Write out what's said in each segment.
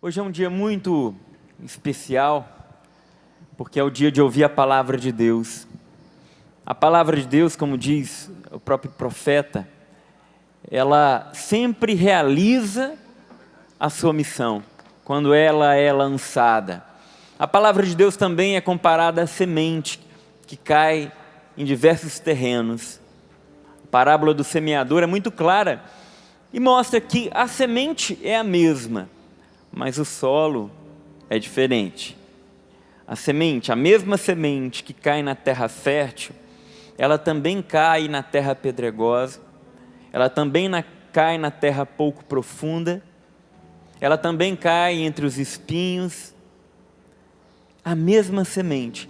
Hoje é um dia muito especial, porque é o dia de ouvir a palavra de Deus. A palavra de Deus, como diz o próprio profeta, ela sempre realiza a sua missão, quando ela é lançada. A palavra de Deus também é comparada à semente que cai em diversos terrenos. A parábola do semeador é muito clara e mostra que a semente é a mesma, mas o solo é diferente. A semente, a mesma semente que cai na terra fértil, ela também cai na terra pedregosa, ela também cai na terra pouco profunda, ela também cai entre os espinhos. A mesma semente,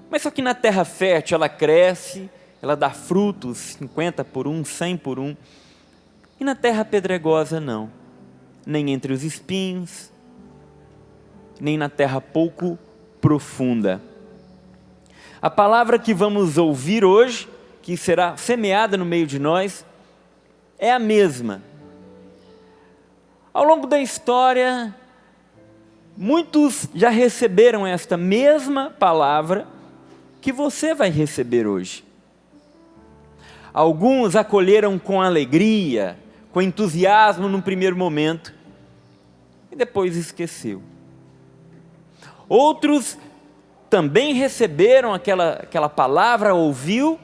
mas só que na terra fértil ela cresce, ela dá frutos, 50 por 1, 100 por 1, e na terra pedregosa não, nem entre os espinhos, nem na terra pouco profunda. A palavra que vamos ouvir hoje, que será semeada no meio de nós, é a mesma. Ao longo da história, muitos já receberam esta mesma palavra que você vai receber hoje. Alguns acolheram com alegria, com entusiasmo num primeiro momento, e depois esqueceu. Outros também receberam aquela palavra, ouviu,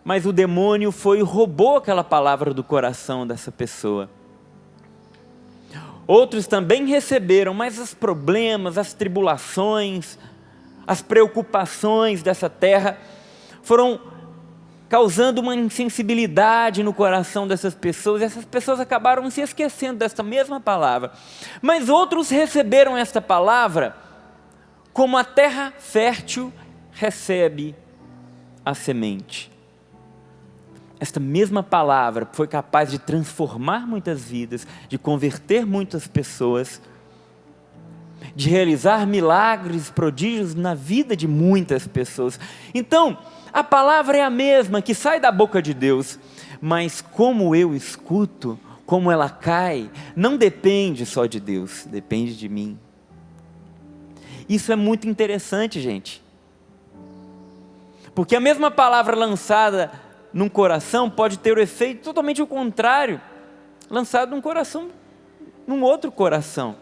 mas o demônio foi e roubou aquela palavra do coração dessa pessoa. Outros também receberam, mas os problemas, as tribulações, as preocupações dessa terra foram causando uma insensibilidade no coração dessas pessoas, e essas pessoas acabaram se esquecendo desta mesma palavra. Mas outros receberam esta palavra como a terra fértil recebe a semente. Esta mesma palavra foi capaz de transformar muitas vidas, de converter muitas pessoas, de realizar milagres, prodígios na vida de muitas pessoas. Então, a palavra é a mesma que sai da boca de Deus, mas como eu escuto, como ela cai, não depende só de Deus, depende de mim. Isso é muito interessante, gente. Porque a mesma palavra lançada num coração pode ter o efeito totalmente o contrário, lançado num coração, num outro coração.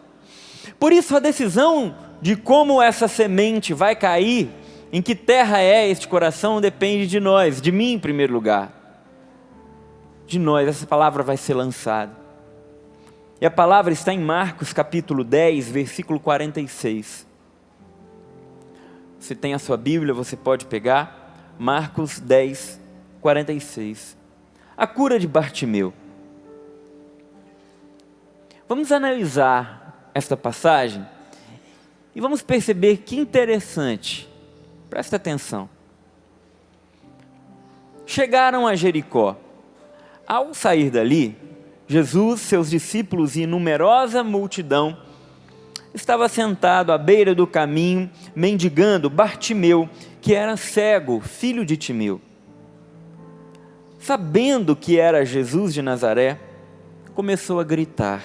Por isso a decisão de como essa semente vai cair, em que terra é este coração, depende de nós, de mim em primeiro lugar. De nós, essa palavra vai ser lançada. E a palavra está em Marcos capítulo 10, versículo 46. Se tem a sua Bíblia, você pode pegar, Marcos 10, 46. A cura de Bartimeu. Vamos analisar esta passagem e vamos perceber que interessante. Presta atenção. Chegaram a Jericó. Ao sair dali, Jesus, seus discípulos e numerosa multidão estava sentado à beira do caminho, mendigando Bartimeu, que era cego, filho de Timeu. Sabendo que era Jesus de Nazaré, começou a gritar: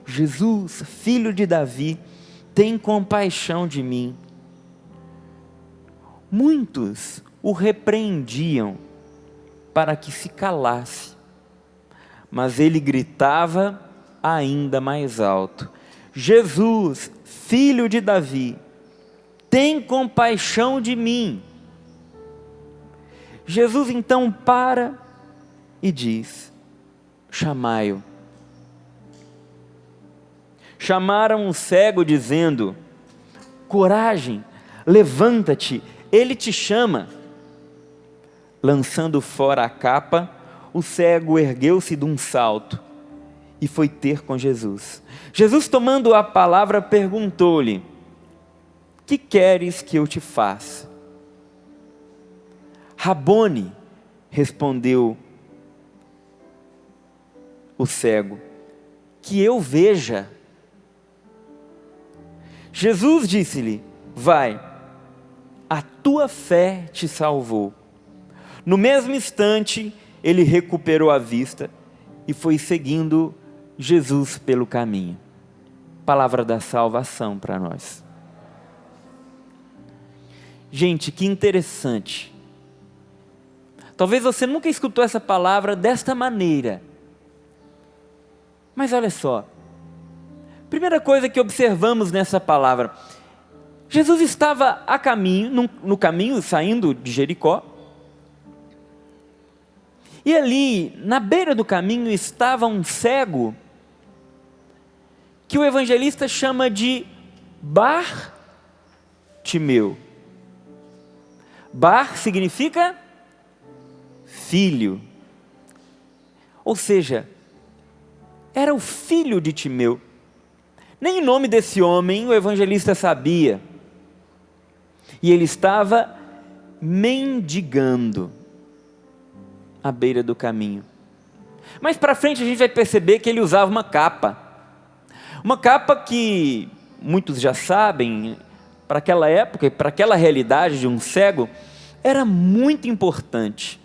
Jesus, filho de Davi, tem compaixão de mim. Muitos o repreendiam para que se calasse, mas ele gritava ainda mais alto: Jesus, filho de Davi, tem compaixão de mim. Jesus então para e diz: chamai-o. Chamaram o cego dizendo: coragem, levanta-te, ele te chama. Lançando fora a capa, o cego ergueu-se de um salto e foi ter com Jesus. Jesus, tomando a palavra, perguntou-lhe: que queres que eu te faça? Rabone, respondeu o cego, que eu veja. Jesus disse-lhe: vai, a tua fé te salvou. No mesmo instante, ele recuperou a vista e foi seguindo Jesus pelo caminho. palavra da salvação para nós. Gente, que interessante. Talvez você nunca escutou essa palavra desta maneira. Mas olha só. Primeira coisa que observamos nessa palavra. Jesus estava a caminho, no caminho, saindo de Jericó. E ali, na beira do caminho, estava um cego, que o evangelista chama de Bartimeu. Bar significa filho. Ou seja, era o filho de Timeu. Nem o nome desse homem o evangelista sabia. E ele estava mendigando à beira do caminho. Mais para frente a gente vai perceber que ele usava uma capa. Uma capa que muitos já sabem, para aquela época e para aquela realidade de um cego, era muito importante.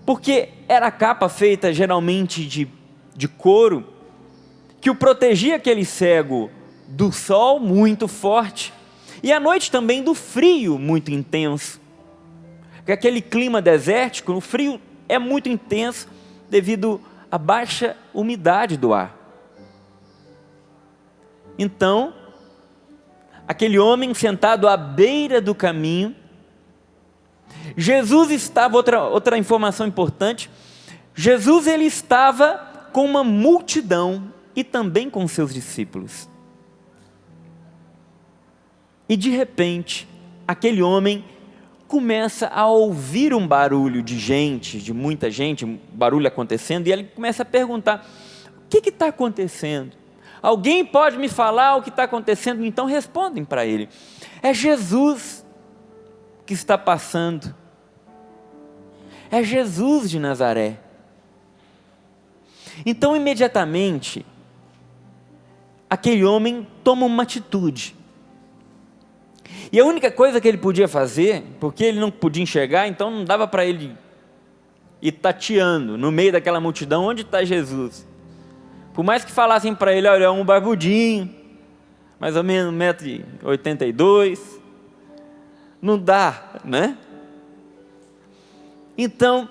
Porque era a capa feita geralmente de couro, que o protegia aquele cego do sol muito forte, e à noite também do frio muito intenso. Porque aquele clima desértico, o frio é muito intenso devido à baixa umidade do ar. Então, aquele homem sentado à beira do caminho, Jesus estava, outra informação importante, Jesus ele estava com uma multidão e também com seus discípulos. E de repente, aquele homem começa a ouvir um barulho de gente, de muita gente, um barulho acontecendo, e ele começa a perguntar, o que está acontecendo? Alguém pode me falar o que está acontecendo? Então respondem para ele, é Jesus que está passando, é Jesus de Nazaré. Então imediatamente, aquele homem toma uma atitude, e a única coisa que ele podia fazer, porque ele não podia enxergar, então não dava para ele ir tateando no meio daquela multidão, onde está Jesus? Por mais que falassem para ele, olha, é um barbudinho, mais ou menos 1,82 m, não dá, né? Então,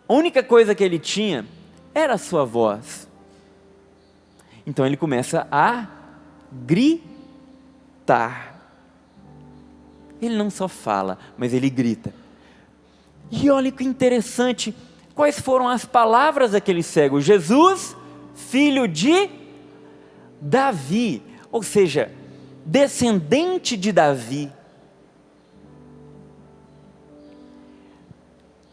a única coisa que ele tinha era a sua voz. Então ele começa a gritar. Ele não só fala, mas ele grita. E olha que interessante, quais foram as palavras daquele cego? Jesus, filho de Davi, ou seja, descendente de Davi.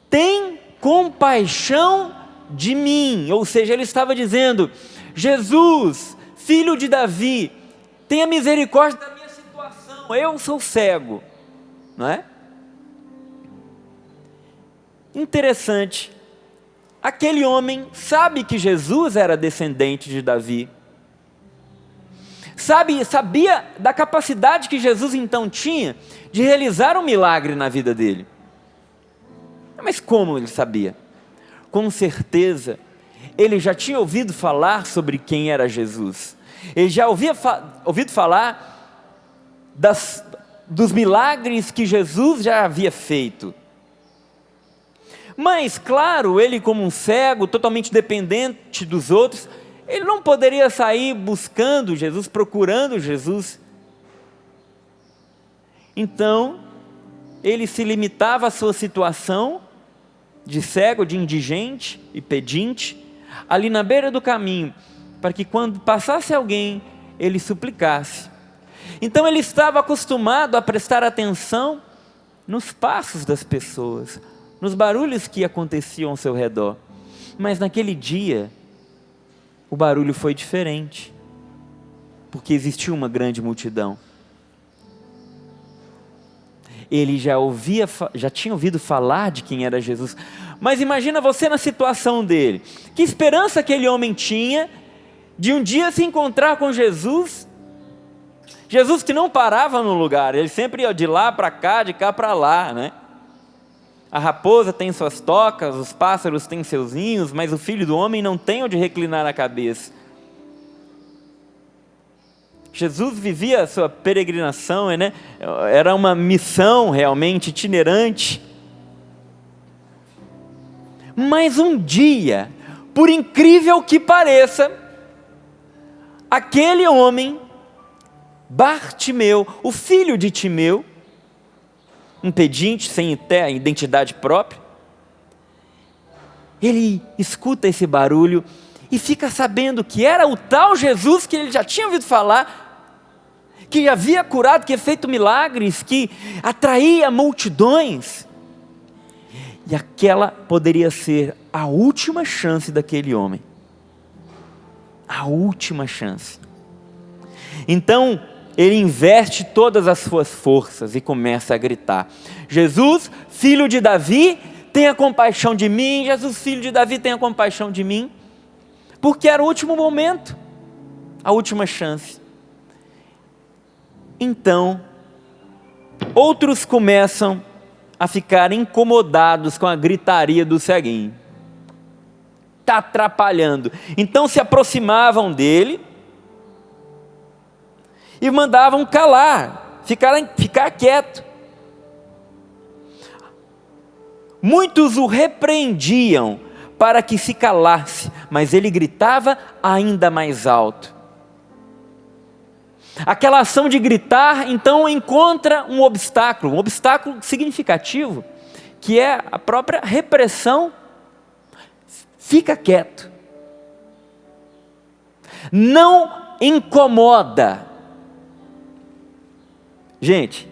Tem compaixão de mim, ou seja, ele estava dizendo, Jesus, filho de Davi, tenha misericórdia da minha situação, eu sou cego, não é? Interessante, aquele homem sabe que Jesus era descendente de Davi, sabia da capacidade que Jesus então tinha de realizar um milagre na vida dele. Mas como ele sabia? Com certeza, ele já tinha ouvido falar sobre quem era Jesus. Ele já ouvido falar dos milagres que Jesus já havia feito. Mas, claro, ele como um cego, totalmente dependente dos outros, ele não poderia sair buscando Jesus, procurando Jesus. Então, ele se limitava à sua situação de cego, de indigente e pedinte, ali na beira do caminho, para que quando passasse alguém, ele suplicasse. Então ele estava acostumado a prestar atenção nos passos das pessoas, nos barulhos que aconteciam ao seu redor. Mas naquele dia, o barulho foi diferente, porque existia uma grande multidão. Ele já tinha ouvido falar de quem era Jesus, mas imagina você na situação dele, que esperança aquele homem tinha, de um dia se encontrar com Jesus, Jesus que não parava no lugar, ele sempre ia de lá para cá, de cá para lá, né? A raposa tem suas tocas, os pássaros têm seus ninhos, mas o Filho do Homem não tem onde reclinar a cabeça. Jesus vivia a sua peregrinação, né? Era uma missão realmente itinerante. Mas um dia, por incrível que pareça, aquele homem, Bartimeu, o filho de Timeu, um pedinte sem ter identidade própria, ele escuta esse barulho e fica sabendo que era o tal Jesus que ele já tinha ouvido falar, que havia curado, que havia feito milagres, que atraía multidões. E aquela poderia ser a última chance daquele homem. A última chance. Então, ele investe todas as suas forças e começa a gritar: Jesus, filho de Davi, tenha compaixão de mim. Jesus, filho de Davi, tenha compaixão de mim. Porque era o último momento, a última chance. Então, outros começam a ficar incomodados com a gritaria do ceguinho. Está atrapalhando. Então se aproximavam dele e mandavam calar, ficar quieto. Muitos o repreendiam para que se calasse, mas ele gritava ainda mais alto. Aquela ação de gritar, então, encontra um obstáculo significativo, que é a própria repressão. Fica quieto. Não incomoda. Gente,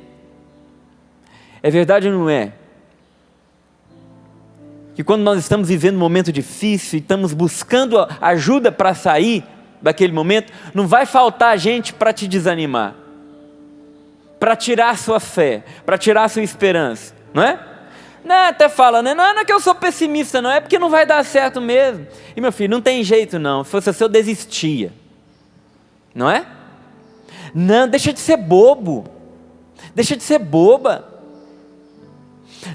é verdade ou não é? Que quando nós estamos vivendo um momento difícil e estamos buscando ajuda para sair daquele momento, não vai faltar gente para te desanimar, para tirar a sua fé, para tirar a sua esperança, não é? Não, até fala, né? Não é que eu sou pessimista, não, é porque não vai dar certo mesmo. E meu filho, não tem jeito não, se fosse assim eu desistia, não é? Não, deixa de ser bobo, deixa de ser boba.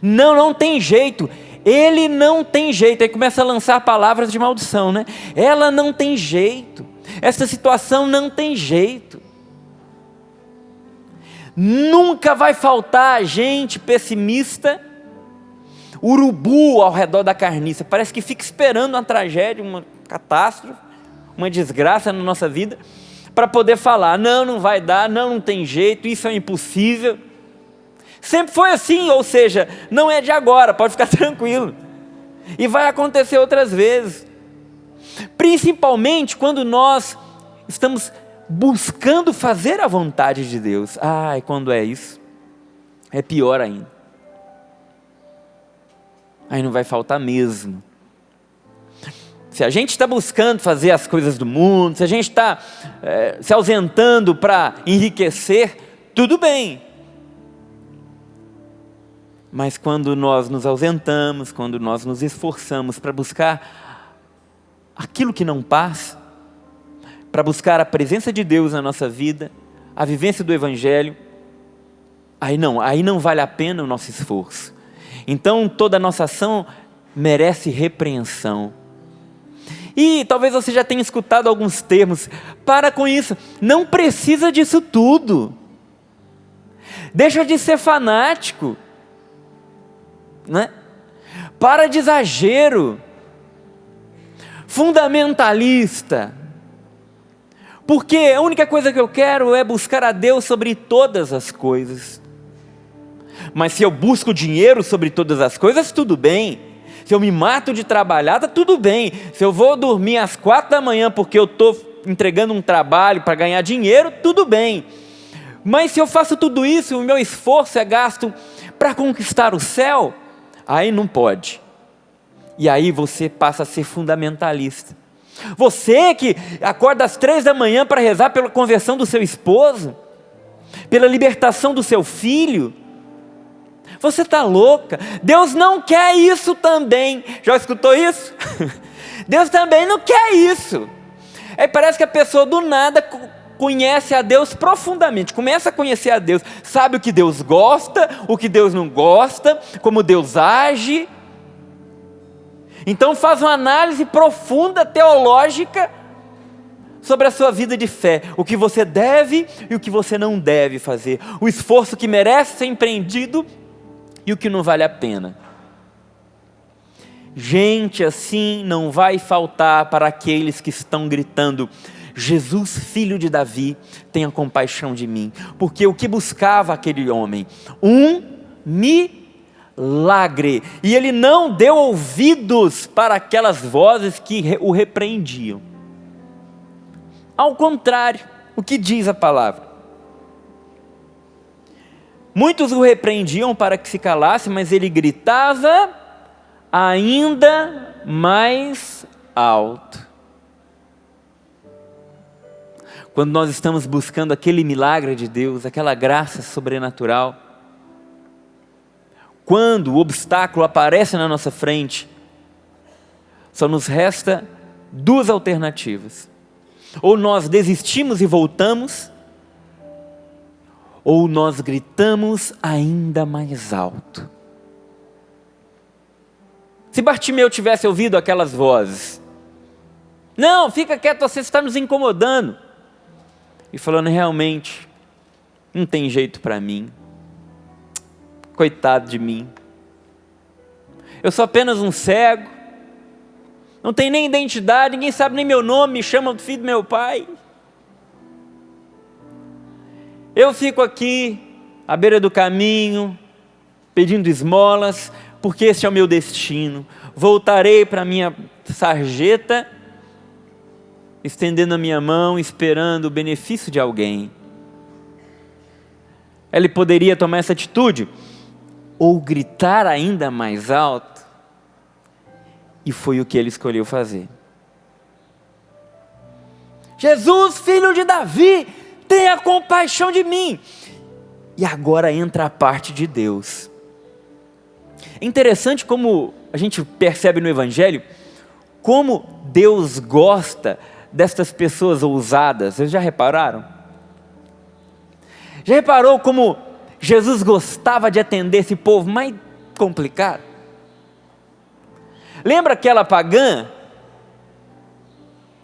Não tem jeito. Ele não tem jeito. Aí começa a lançar palavras de maldição, né? Ela não tem jeito. Essa situação não tem jeito. Nunca vai faltar gente pessimista, urubu ao redor da carniça. Parece que fica esperando uma tragédia, uma catástrofe, uma desgraça na nossa vida, para poder falar: não vai dar, não tem jeito, isso é impossível. Sempre foi assim, ou seja, não é de agora, pode ficar tranquilo. E vai acontecer outras vezes. Principalmente quando nós estamos buscando fazer a vontade de Deus. E quando é isso, é pior ainda. Aí não vai faltar mesmo. Se a gente está buscando fazer as coisas do mundo, se a gente está se ausentando para enriquecer, tudo bem. Mas quando nós nos ausentamos, quando nós nos esforçamos para buscar aquilo que não passa, para buscar a presença de Deus na nossa vida, a vivência do Evangelho, aí não vale a pena o nosso esforço. Então toda a nossa ação merece repreensão. E talvez você já tenha escutado alguns termos: para com isso, não precisa disso tudo, deixa de ser fanático, né? Para de exagero, fundamentalista, porque a única coisa que eu quero é buscar a Deus sobre todas as coisas. Mas se eu busco dinheiro sobre todas as coisas, tudo bem. Se eu me mato de trabalhar, tá tudo bem. Se eu vou dormir às 4 da manhã porque eu estou entregando um trabalho para ganhar dinheiro, tudo bem. Mas se eu faço tudo isso, o meu esforço é gasto para conquistar o céu, aí não pode. E aí você passa a ser fundamentalista. Você que acorda às 3 da manhã para rezar pela conversão do seu esposo, pela libertação do seu filho, você está louca. Deus não quer isso também. Já escutou isso? Deus também não quer isso. Aí parece que a pessoa do nada conhece a Deus profundamente, começa a conhecer a Deus, sabe o que Deus gosta, o que Deus não gosta, como Deus age. Então faz uma análise profunda, teológica, sobre a sua vida de fé, o que você deve e o que você não deve fazer, o esforço que merece ser empreendido e o que não vale a pena. Gente assim não vai faltar para aqueles que estão gritando: Jesus, filho de Davi, tenha compaixão de mim. Porque o que buscava aquele homem? Um milagre. E ele não deu ouvidos para aquelas vozes que o repreendiam. Ao contrário, o que diz a palavra? Muitos o repreendiam para que se calasse, mas ele gritava ainda mais alto. Quando nós estamos buscando aquele milagre de Deus, aquela graça sobrenatural, quando o obstáculo aparece na nossa frente, só nos resta duas alternativas: ou nós desistimos e voltamos, ou nós gritamos ainda mais alto. Se Bartimeu tivesse ouvido aquelas vozes: não, fica quieto, você está nos incomodando, e falando: realmente, não tem jeito para mim, coitado de mim, eu sou apenas um cego, não tenho nem identidade, ninguém sabe nem meu nome, me chamam de filho do meu pai, eu fico aqui à beira do caminho, pedindo esmolas, porque esse é o meu destino. Voltarei para a minha sarjeta, estendendo a minha mão, esperando o benefício de alguém. Ele poderia tomar essa atitude, ou gritar ainda mais alto, e foi o que ele escolheu fazer. Jesus, filho de Davi, tenha compaixão de mim. E agora entra a parte de Deus. É interessante como a gente percebe no Evangelho, como Deus gosta destas pessoas ousadas. Vocês já repararam? Já reparou como Jesus gostava de atender esse povo mais complicado? Lembra aquela pagã?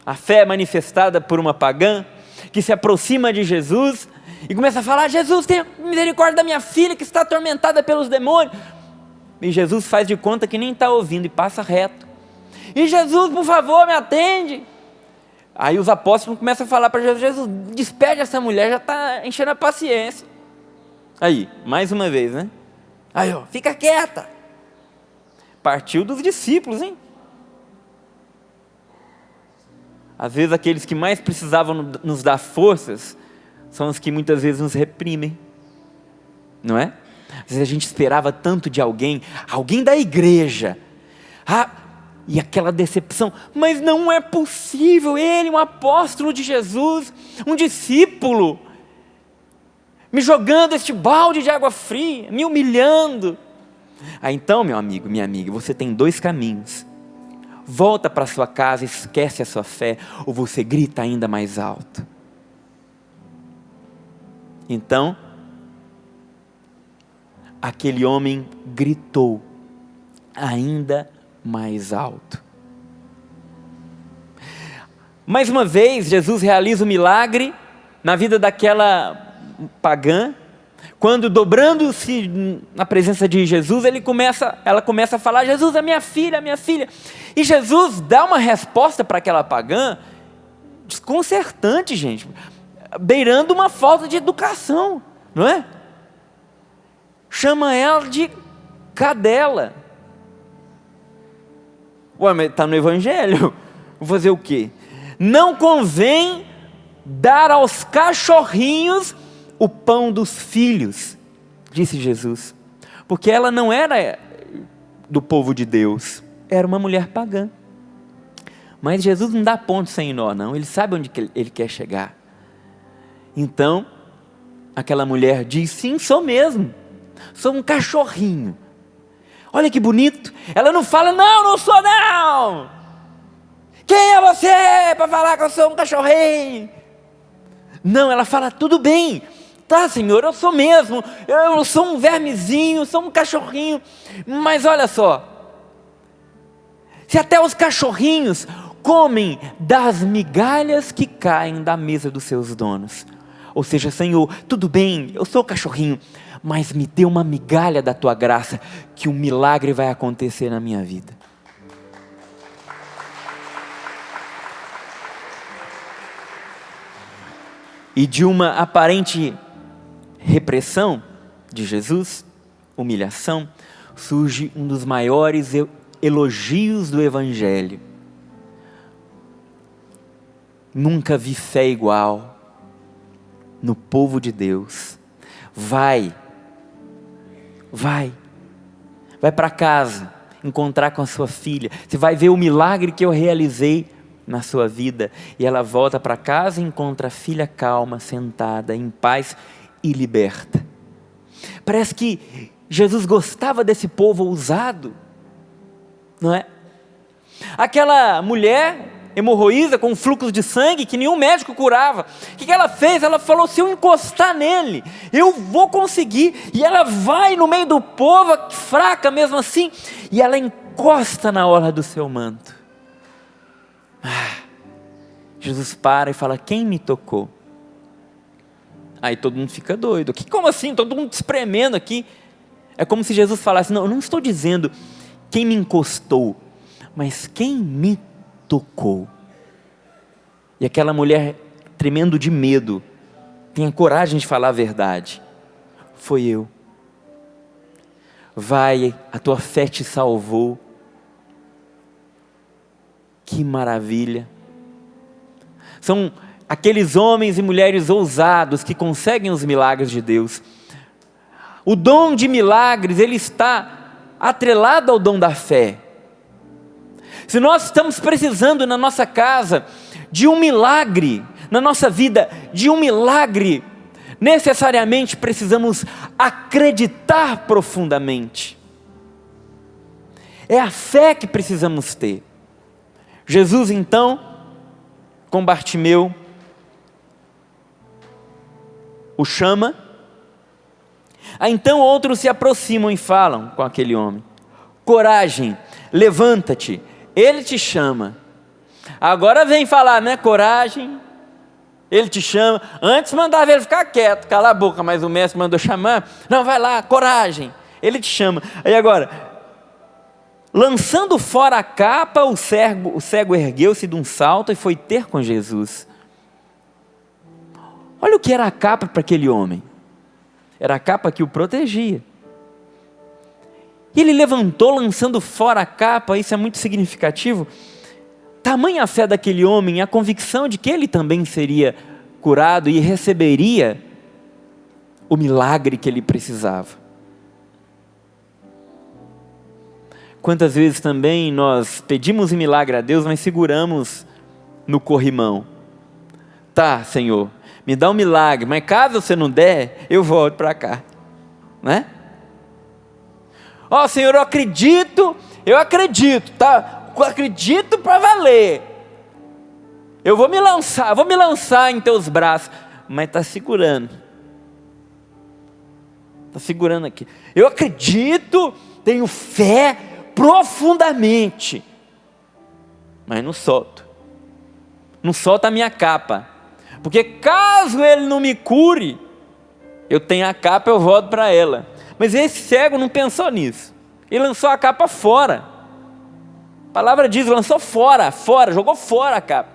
A fé manifestada por uma pagã, que se aproxima de Jesus e começa a falar: Jesus, tenha misericórdia da minha filha que está atormentada pelos demônios. E Jesus faz de conta que nem está ouvindo e passa reto. E Jesus, por favor, me atende. Aí os apóstolos começam a falar para Jesus: Jesus, despede essa mulher, já está enchendo a paciência. Aí, mais uma vez, né? Aí, ó, fica quieta. Partiu dos discípulos, hein? Às vezes aqueles que mais precisavam nos dar forças são os que muitas vezes nos reprimem, não é? Às vezes a gente esperava tanto de alguém da igreja, e aquela decepção: mas não é possível, ele, um apóstolo de Jesus, um discípulo, me jogando este balde de água fria, me humilhando. Então, meu amigo, minha amiga, você tem dois caminhos: volta para sua casa, esquece a sua fé, ou você grita ainda mais alto. Então, aquele homem gritou ainda mais alto. Mais uma vez, Jesus realiza o milagre na vida daquela pagã, quando, dobrando-se na presença de Jesus, ela começa a falar: Jesus, a minha filha, e Jesus dá uma resposta para aquela pagã, desconcertante, gente, beirando uma falta de educação, não é? Chama ela de cadela. Ué, mas está no Evangelho, vou fazer o quê? Não convém dar aos cachorrinhos o pão dos filhos, disse Jesus, porque ela não era do povo de Deus, era uma mulher pagã. Mas Jesus não dá ponto sem nó, não, ele sabe onde ele quer chegar. Então, aquela mulher diz: sim, sou mesmo, sou um cachorrinho. Olha que bonito, ela não fala: não sou não, quem é você para falar que eu sou um cachorrinho? Não, ela fala: tudo bem, tá, Senhor, eu sou mesmo, eu sou um vermezinho, sou um cachorrinho, mas olha só, se até os cachorrinhos comem das migalhas que caem da mesa dos seus donos. Ou seja, Senhor, tudo bem, eu sou cachorrinho, mas me dê uma migalha da tua graça, que um milagre vai acontecer na minha vida. E de uma aparente repressão de Jesus, humilhação, surge um dos maiores elogios do Evangelho. Nunca vi fé igual no povo de Deus. Vai para casa, encontrar com a sua filha. Você vai ver o milagre que eu realizei na sua vida. E ela volta para casa e encontra a filha calma, sentada, em paz e liberta. Parece que Jesus gostava desse povo ousado, não é? Aquela mulher hemorroída com fluxo de sangue que nenhum médico curava, o que ela fez? Ela falou: se eu encostar nele, eu vou conseguir. E ela vai no meio do povo, fraca mesmo assim, e ela encosta na orla do seu manto. Jesus para e fala: quem me tocou? Aí todo mundo fica doido. Como assim? Todo mundo espremendo aqui. É como se Jesus falasse: não, eu não estou dizendo quem me encostou, mas quem me tocou. E aquela mulher, tremendo de medo, tem a coragem de falar a verdade: foi eu. Vai, a tua fé te salvou. Que maravilha. São aqueles homens e mulheres ousados que conseguem os milagres de Deus. O dom de milagres, ele está atrelado ao dom da fé. Se nós estamos precisando na nossa casa de um milagre, na nossa vida de um milagre, necessariamente precisamos acreditar profundamente. É a fé que precisamos ter. Jesus então, com Bartimeu, o chama. Então outros se aproximam e falam com aquele homem: coragem, levanta-te, ele te chama. Agora vem falar, né? Coragem, ele te chama. Antes mandava ele ficar quieto, calar a boca, mas o mestre mandou chamar. Não, vai lá, coragem, ele te chama. Aí agora, lançando fora a capa, o cego ergueu-se de um salto e foi ter com Jesus. Olha o que era a capa para aquele homem. Era a capa que o protegia. E ele levantou, lançando fora a capa. Isso é muito significativo. Tamanha a fé daquele homem, a convicção de que ele também seria curado e receberia o milagre que ele precisava. Quantas vezes também nós pedimos um milagre a Deus, mas seguramos no corrimão. Tá, Senhor, me dá um milagre, mas caso você não der, eu volto para cá, né? Ó, Senhor, eu acredito, tá? Eu acredito para valer. Eu vou me lançar em teus braços, mas está segurando. Está segurando aqui. Eu acredito, tenho fé profundamente, mas não solto. Não solta a minha capa. Porque caso ele não me cure, eu tenho a capa, eu volto para ela. Mas esse cego não pensou nisso. Ele lançou a capa fora. A palavra diz, lançou fora, jogou fora a capa.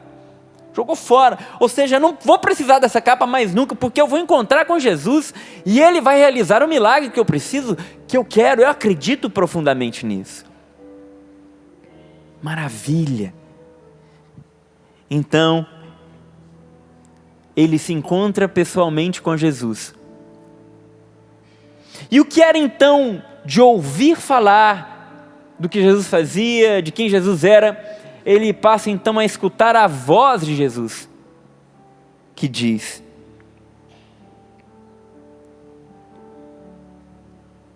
Jogou fora. Ou seja, não vou precisar dessa capa mais nunca, porque eu vou encontrar com Jesus e Ele vai realizar o milagre que eu preciso, que eu quero. Eu acredito profundamente nisso. Maravilha. Então, ele se encontra pessoalmente com Jesus. E o que era então de ouvir falar do que Jesus fazia, de quem Jesus era, ele passa então a escutar a voz de Jesus, que diz: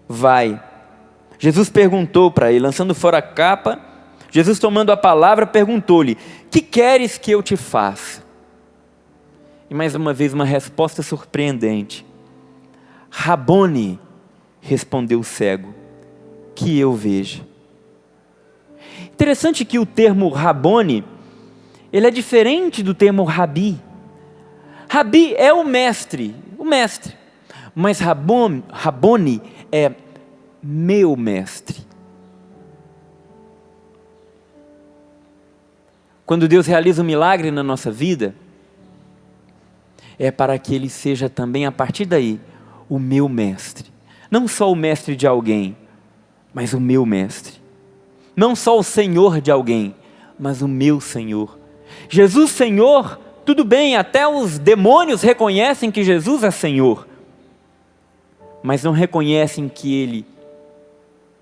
vai. Jesus perguntou para ele, lançando fora a capa, Jesus tomando a palavra perguntou-lhe: que queres que eu te faça? E mais uma vez uma resposta surpreendente. Rabone, respondeu o cego, que eu veja. Interessante que o termo Rabone ele é diferente do termo rabi. Rabi é o mestre, mas Rabone é meu mestre. Quando Deus realiza um milagre na nossa vida, é para que Ele seja também, a partir daí, o meu mestre. Não só o mestre de alguém, mas o meu mestre. Não só o Senhor de alguém, mas o meu Senhor. Jesus Senhor, tudo bem, até os demônios reconhecem que Jesus é Senhor, mas não reconhecem que Ele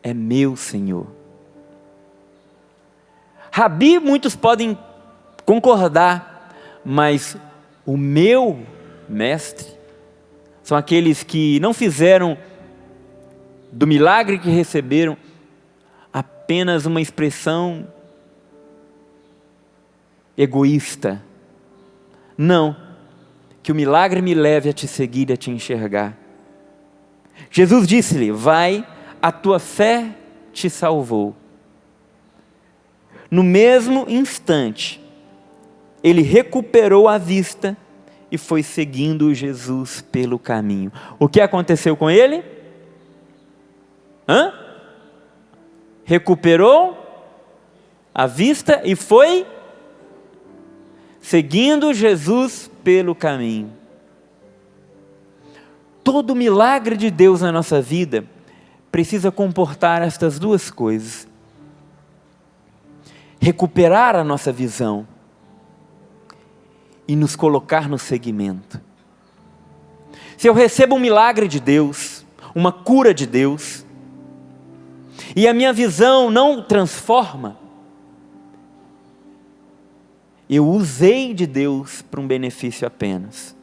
é meu Senhor. Rabi, muitos podem concordar, mas o meu mestre são aqueles que não fizeram do milagre que receberam apenas uma expressão egoísta. Não, que o milagre me leve a te seguir e a te enxergar. Jesus disse-lhe: vai, a tua fé te salvou. No mesmo instante, ele recuperou a vista e foi seguindo Jesus pelo caminho. O que aconteceu com ele? Recuperou a vista e foi seguindo Jesus pelo caminho. Todo milagre de Deus na nossa vida precisa comportar estas duas coisas: recuperar a nossa visão e nos colocar no seguimento. Se eu recebo um milagre de Deus, uma cura de Deus, e a minha visão não transforma, eu usei de Deus para um benefício apenas.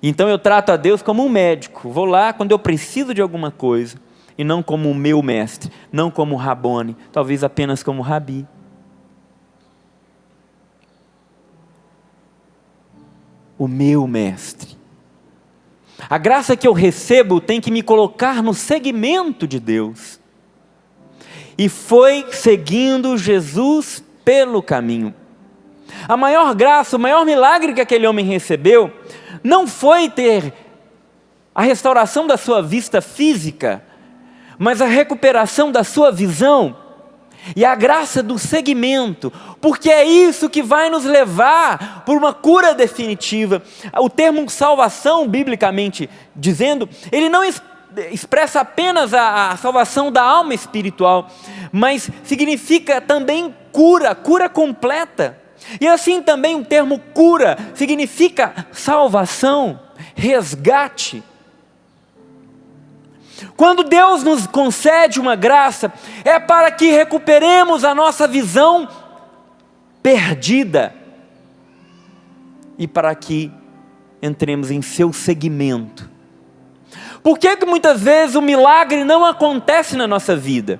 Então eu trato a Deus como um médico, vou lá quando eu preciso de alguma coisa, e não como o meu mestre, não como Rabone, talvez apenas como Rabi. O meu mestre. A graça que eu recebo tem que me colocar no segmento de Deus. E foi seguindo Jesus pelo caminho. A maior graça, o maior milagre que aquele homem recebeu, não foi ter a restauração da sua vista física, mas a recuperação da sua visão e a graça do seguimento, porque é isso que vai nos levar por uma cura definitiva. O termo salvação, biblicamente dizendo, ele não expressa apenas a salvação da alma espiritual, mas significa também cura completa. E assim também o termo cura significa salvação, resgate. Quando Deus nos concede uma graça, é para que recuperemos a nossa visão perdida e para que entremos em seu segmento. Por que muitas vezes o milagre não acontece na nossa vida?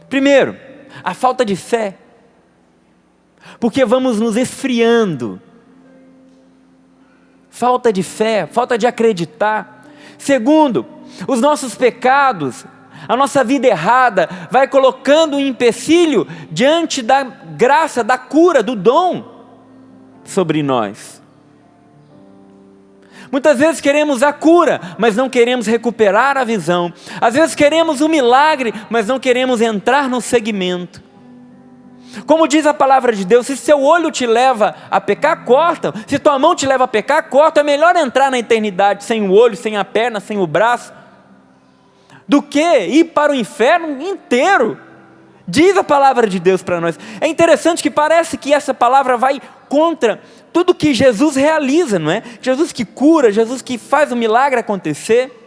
Primeiro, a falta de fé. Porque vamos nos esfriando. Falta de fé, falta de acreditar. Segundo, os nossos pecados, a nossa vida errada, vai colocando um empecilho diante da graça, da cura, do dom sobre nós. Muitas vezes queremos a cura, mas não queremos recuperar a visão. Às vezes queremos um milagre, mas não queremos entrar no segmento. Como diz a palavra de Deus, se seu olho te leva a pecar, corta. Se tua mão te leva a pecar, corta. É melhor entrar na eternidade sem o olho, sem a perna, sem o braço, do que ir para o inferno inteiro. Diz a palavra de Deus para nós. É interessante que parece que essa palavra vai contra tudo que Jesus realiza, não é? Jesus que cura, Jesus que faz o milagre acontecer.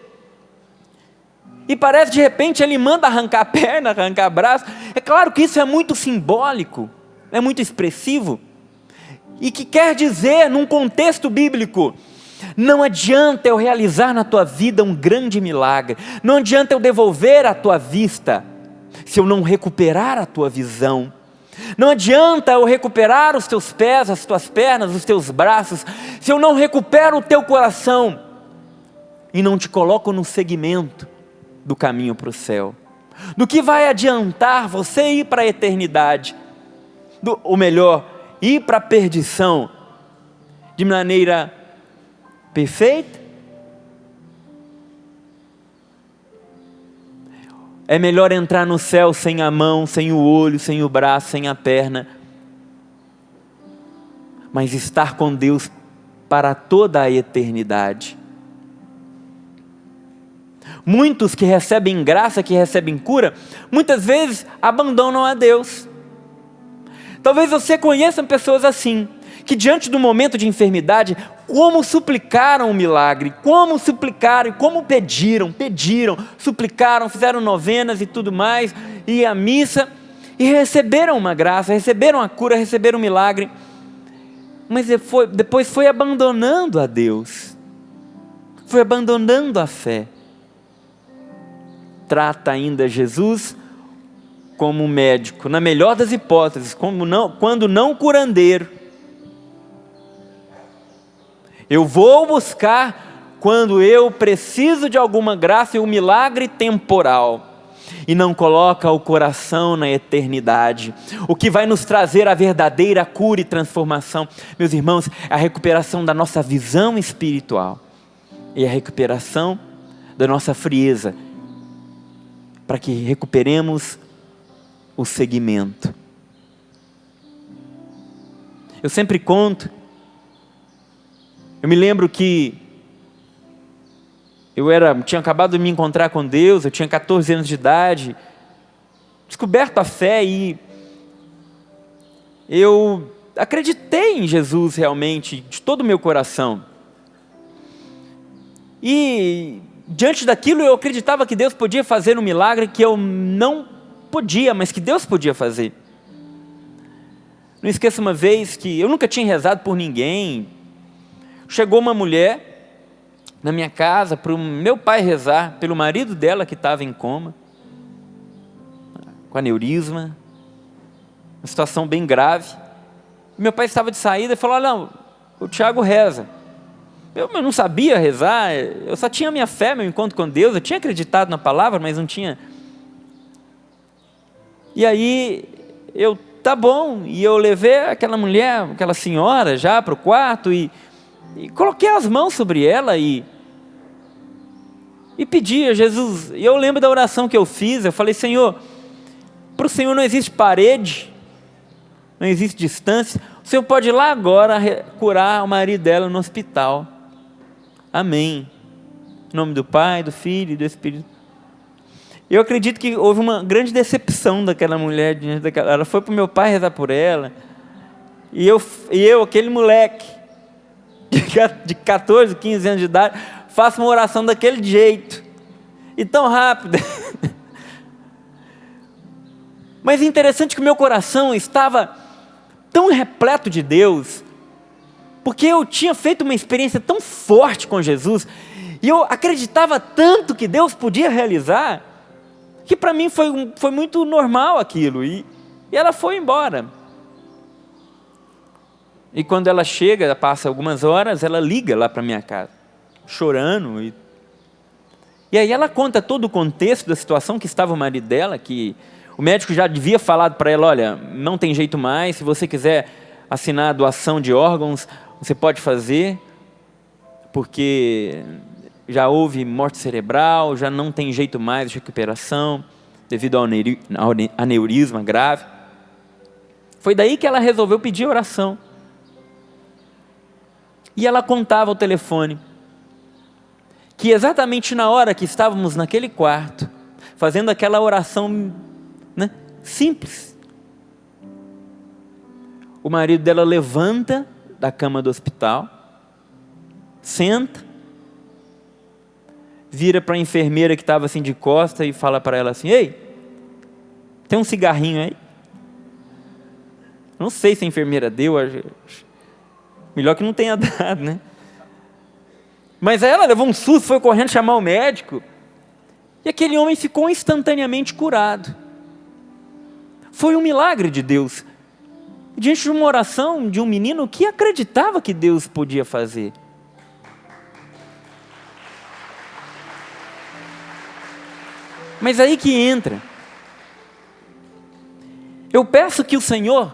E parece de repente ele manda arrancar a perna, arrancar o braço. É claro que isso é muito simbólico, é muito expressivo. E que quer dizer, num contexto bíblico, não adianta eu realizar na tua vida um grande milagre, não adianta eu devolver a tua vista, se eu não recuperar a tua visão. Não adianta eu recuperar os teus pés, as tuas pernas, os teus braços, se eu não recupero o teu coração, e não te coloco no segmento do caminho para o céu. Do que vai adiantar você ir para a eternidade ou melhor, ir para a perdição de maneira perfeita? É melhor entrar no céu sem a mão, sem o olho, sem o braço, sem a perna, mas estar com Deus para toda a eternidade. Muitos que recebem graça, que recebem cura, muitas vezes abandonam a Deus. Talvez você conheça pessoas assim, que diante do momento de enfermidade, como suplicaram o milagre, como suplicaram, como pediram, suplicaram, fizeram novenas e tudo mais, e a missa, e receberam uma graça, receberam a cura, receberam o milagre, mas depois foi abandonando a Deus, foi abandonando a fé. Trata ainda Jesus como médico, na melhor das hipóteses, quando não curandeiro. Eu vou buscar quando eu preciso de alguma graça e um milagre temporal, e não coloca o coração na eternidade. O que vai nos trazer a verdadeira cura e transformação, meus irmãos, é a recuperação da nossa visão espiritual e a recuperação da nossa frieza, para que recuperemos o segmento. Eu sempre conto, eu me lembro que tinha acabado de me encontrar com Deus, eu tinha 14 anos de idade, descoberto a fé, e eu acreditei em Jesus realmente, de todo o meu coração. E diante daquilo eu acreditava que Deus podia fazer um milagre que eu não podia, mas que Deus podia fazer. Não esqueça uma vez que eu nunca tinha rezado por ninguém. Chegou uma mulher na minha casa para o meu pai rezar pelo marido dela que estava em coma, com aneurisma, uma situação bem grave. Meu pai estava de saída e falou: olha, não, o Tiago reza. Eu não sabia rezar, eu só tinha minha fé, meu encontro com Deus, eu tinha acreditado na palavra, mas não tinha. E aí, tá bom, e eu levei aquela mulher, aquela senhora já para o quarto, e coloquei as mãos sobre ela e pedi a Jesus. E eu lembro da oração que eu fiz, eu falei: Senhor, para o Senhor não existe parede, não existe distância, o Senhor pode ir lá agora curar o marido dela no hospital. Amém. Em nome do Pai, do Filho e do Espírito. Eu acredito que houve uma grande decepção daquela mulher diante daquela. Ela foi para o meu pai rezar por ela, e eu, aquele moleque de 14, 15 anos de idade, faço uma oração daquele jeito, e tão rápida. Mas é interessante que o meu coração estava tão repleto de Deus, porque eu tinha feito uma experiência tão forte com Jesus, e eu acreditava tanto que Deus podia realizar, que para mim foi muito normal aquilo, e ela foi embora. E quando ela chega, passa algumas horas, ela liga lá para minha casa, chorando, e aí ela conta todo o contexto da situação que estava o marido dela, que o médico já havia falado para ela: olha, não tem jeito mais, se você quiser assinar a doação de órgãos, você pode fazer, porque já houve morte cerebral, já não tem jeito mais de recuperação, devido ao aneurisma grave. Foi daí que ela resolveu pedir oração. E ela contava ao telefone que exatamente na hora que estávamos naquele quarto, fazendo aquela oração, né, simples, o marido dela levanta da cama do hospital, senta, vira para a enfermeira que estava assim de costa e fala para ela assim: ei, tem um cigarrinho aí? Não sei se a enfermeira deu, melhor que não tenha dado, né? Mas ela levou um susto, foi correndo chamar o médico, e aquele homem ficou instantaneamente curado. Foi um milagre de Deus, diante de uma oração de um menino que acreditava que Deus podia fazer. Mas aí que entra. Eu peço que o Senhor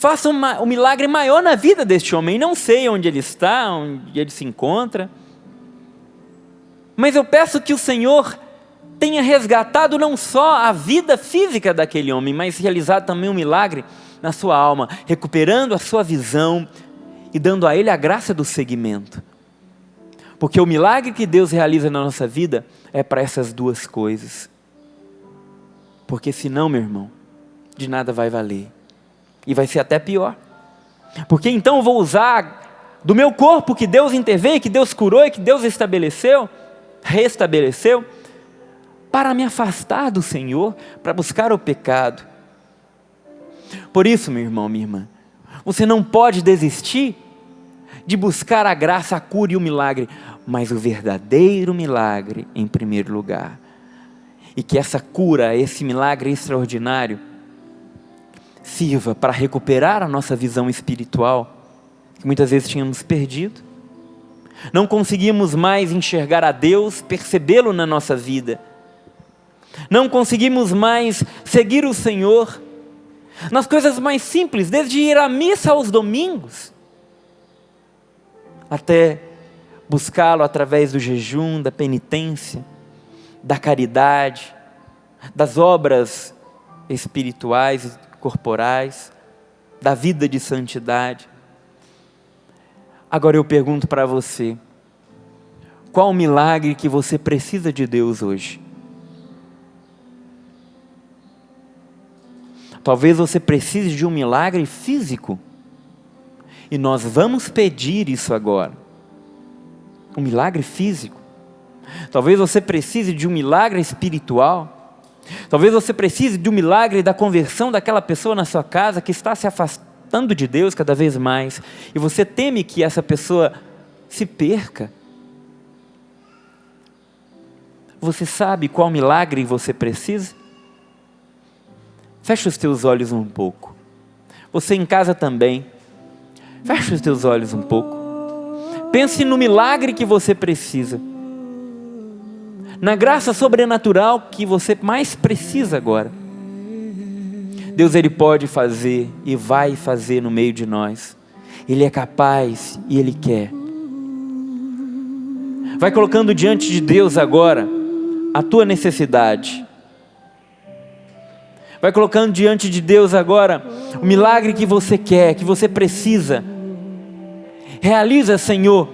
faça um milagre maior na vida deste homem. Não sei onde ele está, onde ele se encontra, mas eu peço que o Senhor tenha resgatado não só a vida física daquele homem, mas realizado também um milagre na sua alma, recuperando a sua visão e dando a ele a graça do seguimento. Porque o milagre que Deus realiza na nossa vida é para essas duas coisas. Porque senão, meu irmão, de nada vai valer. E vai ser até pior. Porque então eu vou usar do meu corpo que Deus interveio, que Deus curou e que Deus restabeleceu, para me afastar do Senhor, para buscar o pecado. Por isso, meu irmão, minha irmã, você não pode desistir de buscar a graça, a cura e o milagre, mas o verdadeiro milagre em primeiro lugar. E que essa cura, esse milagre extraordinário, sirva para recuperar a nossa visão espiritual, que muitas vezes tínhamos perdido. Não conseguimos mais enxergar a Deus, percebê-lo na nossa vida. Não conseguimos mais seguir o Senhor nas coisas mais simples, desde ir à missa aos domingos, até buscá-lo através do jejum, da penitência, da caridade, das obras espirituais e corporais, da vida de santidade. Agora eu pergunto para você, qual o milagre que você precisa de Deus hoje? Talvez você precise de um milagre físico, e nós vamos pedir isso agora, um milagre físico. Talvez você precise de um milagre espiritual, talvez você precise de um milagre da conversão daquela pessoa na sua casa que está se afastando de Deus cada vez mais, e você teme que essa pessoa se perca. Você sabe qual milagre você precisa? Fecha os teus olhos um pouco. Você em casa também. Fecha os teus olhos um pouco. Pense no milagre que você precisa. Na graça sobrenatural que você mais precisa agora. Deus, Ele pode fazer e vai fazer no meio de nós. Ele é capaz e Ele quer. Vai colocando diante de Deus agora a tua necessidade. Vai colocando diante de Deus agora o milagre que você quer, que você precisa. Realiza, Senhor.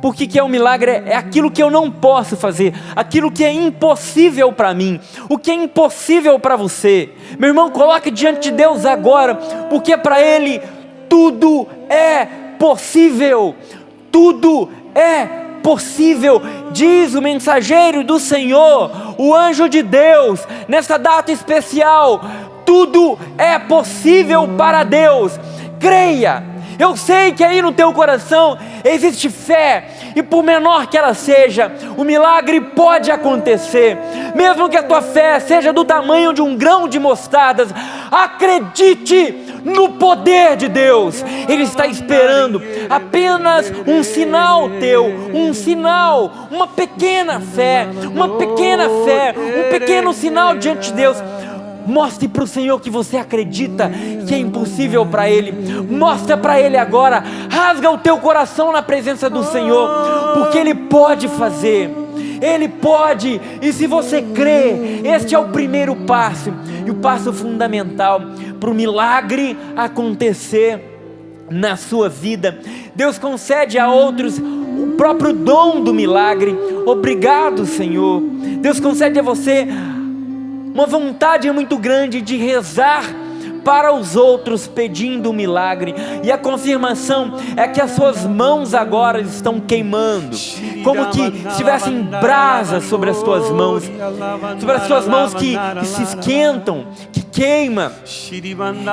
Porque que é um milagre? É aquilo que eu não posso fazer, aquilo que é impossível para mim, o que é impossível para você. Meu irmão, coloque diante de Deus agora, porque para Ele tudo é possível. Tudo é possível, diz o mensageiro do Senhor, o anjo de Deus, nessa data especial. Tudo é possível para Deus. Creia. Eu sei que aí no teu coração existe fé, e por menor que ela seja, o milagre pode acontecer, mesmo que a tua fé seja do tamanho de um grão de mostardas. Acredite no poder de Deus. Ele está esperando apenas um sinal teu, um sinal, uma pequena fé, um pequeno sinal diante de Deus. Mostre para o Senhor que você acredita que é impossível para Ele. Mostra para Ele agora. Rasga o teu coração na presença do Senhor, porque Ele pode fazer. Ele pode. E se você crê, este é o primeiro passo, e o passo fundamental para o milagre acontecer na sua vida. Deus concede a outros o próprio dom do milagre. Obrigado, Senhor. Deus concede a você uma vontade muito grande de rezar para os outros pedindo um milagre, e a confirmação é que as suas mãos agora estão queimando, como que estivessem brasas sobre as tuas mãos, que se esquentam, que queima.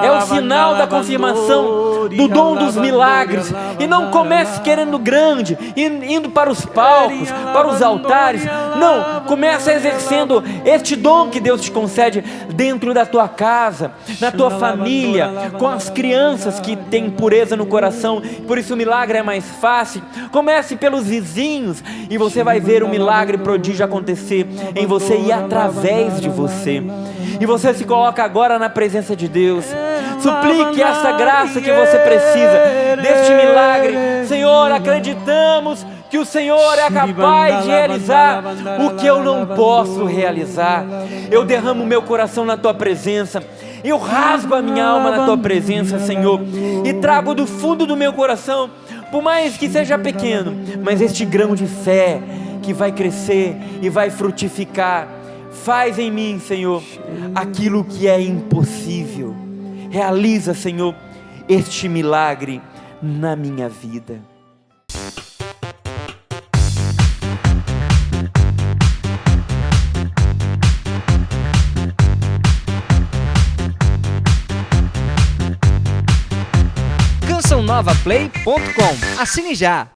É o sinal da confirmação do dom dos milagres. E não comece querendo grande, indo para os palcos, para os altares. Não, comece exercendo este dom que Deus te concede dentro da tua casa, na tua família, com as crianças que têm pureza no coração. Por isso o milagre é mais fácil. Comece pelos vizinhos, e você vai ver o milagre prodígio acontecer em você e através de você. E você se coloca agora na presença de Deus. Suplique essa graça que você precisa, deste milagre. Senhor, acreditamos que o Senhor é capaz de realizar o que eu não posso realizar. Eu derramo meu coração na Tua presença. Eu rasgo a minha alma na Tua presença, Senhor, e trago do fundo do meu coração, por mais que seja pequeno, mas este grão de fé que vai crescer e vai frutificar. Faz em mim, Senhor, aquilo que é impossível. Realiza, Senhor, este milagre na minha vida. CançãoNovaPlay.com. Assine já!